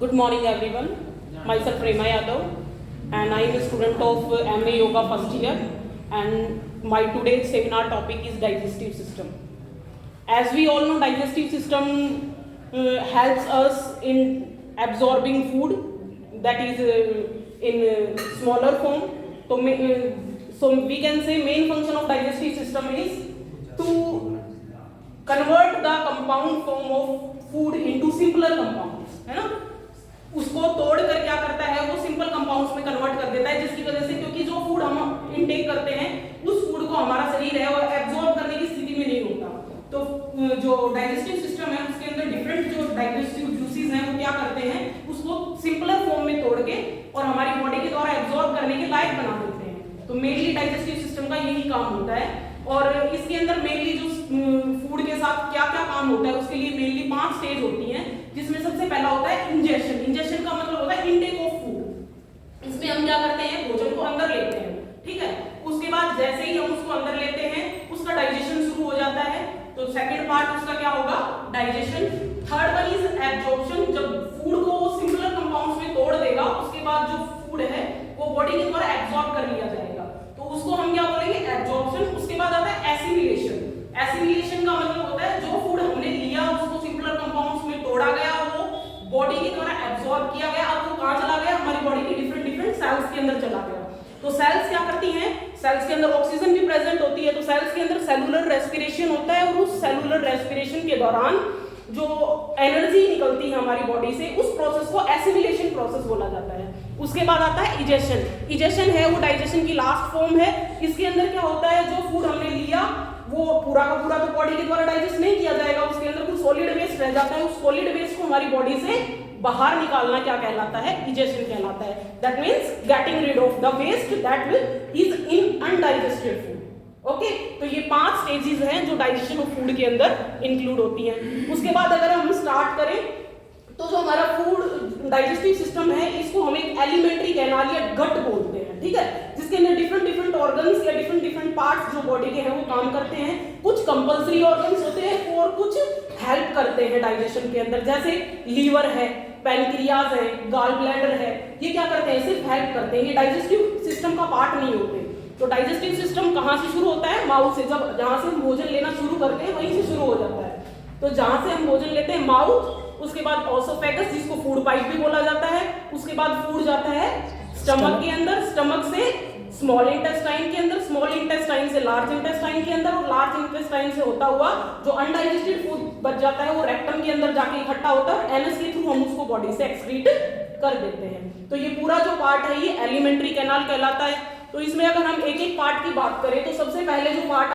Good morning everyone. Myself Prema Yadav and I am a student of MA Yoga first year, and my today's seminar topic is digestive system. As we all know, digestive system helps us in absorbing food that is in smaller form. So we can say main function of digestive system is to convert the compound form of food into simpler compounds, है ना। उसको तोड़ कर क्या करता है, वो simple compounds में कन्वर्ट कर देता है, जिसकी वजह से क्योंकि जो फूड हम इनटेक करते हैं उस फूड को हमारा शरीर है और एब्जॉर्ब करने की स्थिति में नहीं होता। तो जो डाइजेस्टिव सिस्टम है उसके अंदर डिफरेंट जो डाइजेस्टिव जूसेस हैं वो क्या करते हैं, उसको सिंपलर फॉर्म में तोड़ के और हमारी बॉडी के द्वारा एब्जॉर्ब करने के लायक बना देते हैं। तो मेनली डाइजेस्टिव सिस्टम का यही काम होता है और इसके अंदर मेनली जो फूड के साथ क्या क्या काम होता है उसके लिए मेनली 5 स्टेज होती हैं, जिसमें सबसे पहला होता है इंजेशन। इंजेशन का मतलब होता है इनटेक ऑफ फूड। इसमें हम क्या करते हैं, भोजन को अंदर लेते हैं, ठीक है। उसके बाद जैसे ही हम उसको अंदर लेते हैं उसका डाइजेशन शुरू हो जाता है। तो सेकंड पार्ट उसका क्या होगा, digestion. Third one is absorption. जब फूड को वो सिंपलर कंपाउंड्स में तोड़ देगा उसके बाद जो फूड है वो बॉडी के द्वारा एब्जॉर्ब कर लिया जाएगा, तो उसको हम क्या बोलेंगे, एब्जॉर्प्शन। उसके बाद आता है एसिमिलेशन। एसिमिलेशन का मतलब होता है जो फूड हमने लिया उसको सिंपलर कंपाउंड्स में तोड़ा गया, वो बॉडी के द्वारा एब्जॉर्ब किया गया, अब वो कहां चला गया, हमारी बॉडी के डिफरेंट सेल्स के अंदर चला गया। तो सेल्स क्या करती हैं, सेल्स के अंदर ऑक्सीजन भी प्रेजेंट होती है, तो सेल्स के अंदर सेलुलर रेस्पिरेशन होता है और उस सेलुलर रेस्पिरेशन के दौरान जो एनर्जी निकलती है हमारी बॉडी से उस प्रोसेस को एसिमिलेशन प्रोसेस बोला जाता है। उसके बाद आता है इजेशन। इजेशन है वो डाइजेशन की लास्ट फॉर्म है। इसके अंदर क्या होता है, जो फूड हमने लिया वो पूरा का पूरा तो बॉडी के द्वारा डाइजेस्ट नहीं किया जाएगा, उसके अंदर कुछ सॉलिड वेस्ट रह जाता है। उस सॉलिड वेस्ट को हमारी बॉडी से बाहर निकालना क्या कहलाता है, इजेशन कहलाता है। That means getting rid of the waste that will is in undigested food. Okay, तो ये 5 स्टेजेस हैं जो डाइजेशन ऑफ फूड के अंदर इंक्लूड होती हैं। उसके बाद अगर हम स्टार्ट करें तो जो हमारा फूड डाइजेस्टिव सिस्टम है इसको हम एक एलिमेंट्री कैनाल या गट बोलते हैं, ठीक है, जिसके अंदर डिफरेंट ऑर्गन्स या डिफरेंट पार्ट्स जो बॉडी के हैं वो काम करते हैं। कुछ कंपल्सरी ऑर्गन्स होते हैं और कुछ हेल्प करते हैं डाइजेशन के अंदर, जैसे लीवर है, पैनक्रियाज है, गॉल ब्लैडर है, ये क्या करते हैं, सिर्फ हेल्प करते हैं, ये डाइजेस्टिव सिस्टम का पार्ट नहीं होते। तो डाइजेस्टिव सिस्टम कहाँ से शुरू होता है, माउथ से। जब जहां से हम भोजन लेना शुरू करते हैं वहीं से शुरू हो जाता है। तो जहां से हम भोजन लेते हैं माउथ, उसके बाद ओसोफेगस जिसको फूड पाइप भी बोला जाता है, उसके बाद फूड जाता है स्टमक के अंदर, स्टमक से स्मॉल इंटेस्टाइन के अंदर, स्मॉल इंटेस्टाइन से लार्ज इंटेस्टाइन के अंदर और लार्ज इंटेस्टाइन से होता हुआ जो अनडाइजेस्टेड फूड बच जाता है वो रेक्टम के अंदर जाके इकट्ठा होता है और एनएस के थ्रू हम उसको बॉडी से एक्सक्रीट कर देते हैं। तो ये पूरा जो पार्ट है ये एलिमेंट्री कैनाल कहलाता है। तो इसमें अगर हम एक एक पार्ट की बात करें तो सबसे पहले जो पार्ट